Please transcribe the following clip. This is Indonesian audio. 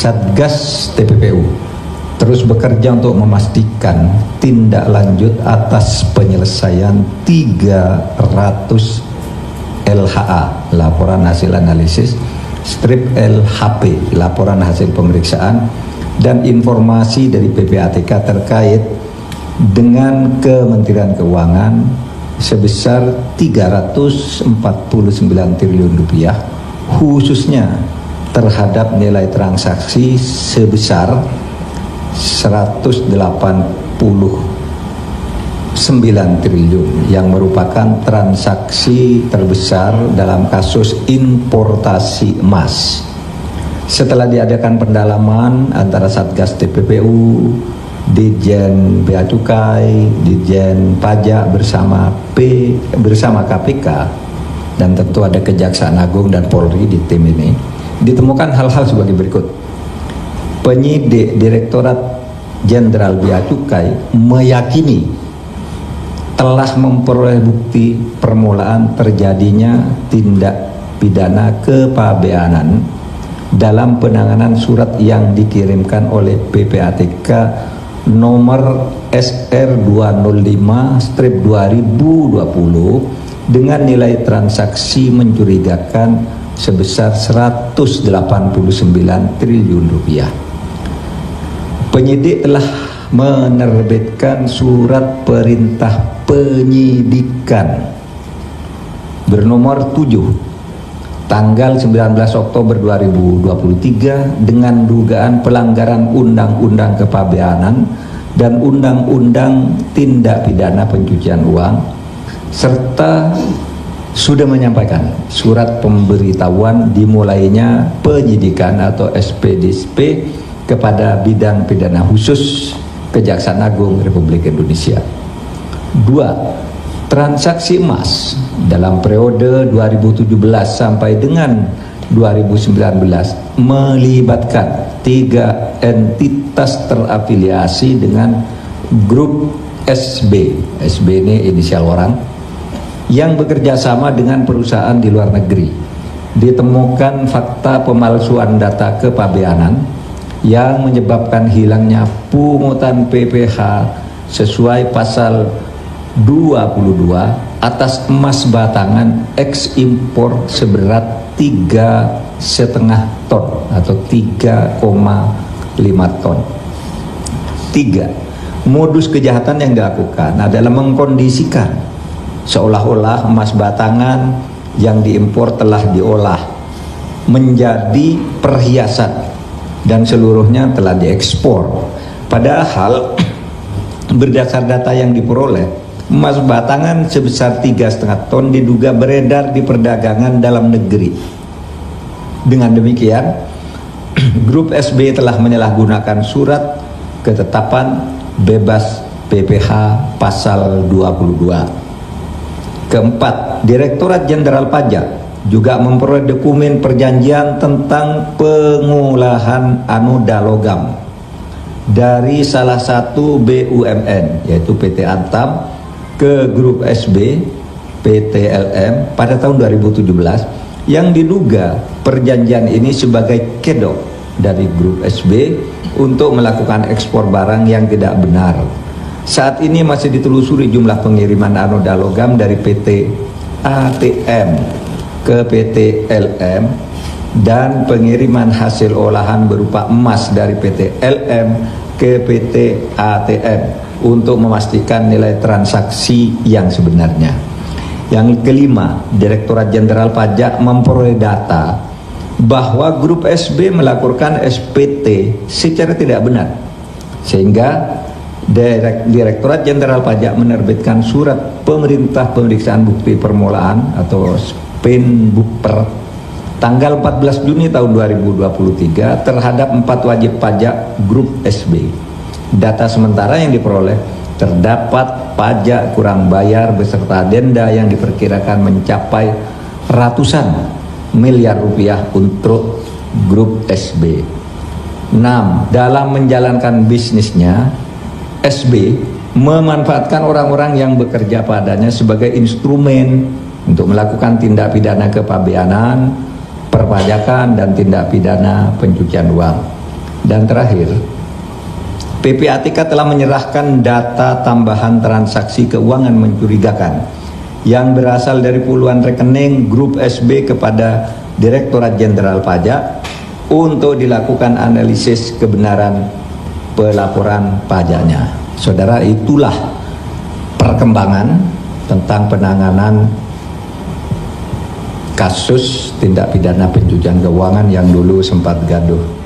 Satgas TPPU terus bekerja untuk memastikan tindak lanjut atas penyelesaian 300 LHA, laporan hasil analisis, strip LHP, laporan hasil pemeriksaan, dan informasi dari PPATK terkait dengan Kementerian Keuangan sebesar 349 triliun rupiah, khususnya terhadap nilai transaksi sebesar 189 triliun yang merupakan transaksi terbesar dalam kasus importasi emas. Setelah diadakan pendalaman antara Satgas TPPU, Ditjen Bea Cukai, Ditjen Pajak bersama KPK, dan tentu ada Kejaksaan Agung dan Polri di tim ini, ditemukan hal-hal sebagai berikut. Penyidik Direktorat Jenderal Bea Cukai meyakini telah memperoleh bukti permulaan terjadinya tindak pidana kepabeanan dalam penanganan surat yang dikirimkan oleh PPATK nomor SR 205/2020 dengan nilai transaksi mencurigakan sebesar 189 triliun rupiah. Penyidik telah menerbitkan surat perintah penyidikan bernomor 7 tanggal 19 Oktober 2023 dengan dugaan pelanggaran Undang-Undang Kepabeanan dan Undang-Undang Tindak Pidana Pencucian Uang, serta sudah menyampaikan surat pemberitahuan dimulainya penyidikan atau SPDSP kepada Bidang Pidana Khusus Kejaksaan Agung Republik Indonesia. 2. Transaksi emas dalam periode 2017 sampai dengan 2019 melibatkan 3 entitas terafiliasi dengan grup SB. SB ini inisial orang yang bekerja sama dengan perusahaan di luar negeri. Ditemukan fakta pemalsuan data kepabeanan yang menyebabkan hilangnya pungutan PPh sesuai pasal 22 atas emas batangan ekspor seberat 3,5 ton atau 3,5 ton. 3. Modus kejahatan yang dilakukan adalah mengkondisikan seolah-olah emas batangan yang diimpor telah diolah menjadi perhiasan dan seluruhnya telah diekspor. Padahal berdasar data yang diperoleh, emas batangan sebesar 3,5 ton diduga beredar di perdagangan dalam negeri. Dengan demikian, grup SB telah menyalahgunakan surat ketetapan bebas PPh pasal 22. Keempat, Direktorat Jenderal Pajak juga memperoleh dokumen perjanjian tentang pengolahan anoda logam dari salah satu BUMN yaitu PT Antam ke grup SB PT LM pada tahun 2017 yang diduga perjanjian ini sebagai kedok dari grup SB untuk melakukan ekspor barang yang tidak benar. Saat ini masih ditelusuri jumlah pengiriman anoda logam dari PT ATM ke PT LM dan pengiriman hasil olahan berupa emas dari PT LM ke PT ATM untuk memastikan nilai transaksi yang sebenarnya. Yang kelima, Direktorat Jenderal Pajak memperoleh data bahwa grup SB melakukan SPT secara tidak benar, sehingga Direktorat Jenderal Pajak menerbitkan surat pemerintah pemeriksaan bukti permulaan atau Penbukper tanggal 14 Juni tahun 2023 terhadap 4 wajib pajak grup SB. Data sementara yang diperoleh terdapat pajak kurang bayar beserta denda yang diperkirakan mencapai ratusan miliar rupiah untuk grup SB. 6. Dalam menjalankan bisnisnya, SB memanfaatkan orang-orang yang bekerja padanya sebagai instrumen untuk melakukan tindak pidana kepabeanan, perpajakan, dan tindak pidana pencucian uang. Dan terakhir, PPATK telah menyerahkan data tambahan transaksi keuangan mencurigakan yang berasal dari puluhan rekening grup SB kepada Direktorat Jenderal Pajak untuk dilakukan analisis kebenaran pelaporan pajaknya. Saudara, itulah perkembangan tentang penanganan kasus tindak pidana pencucian keuangan yang dulu sempat gaduh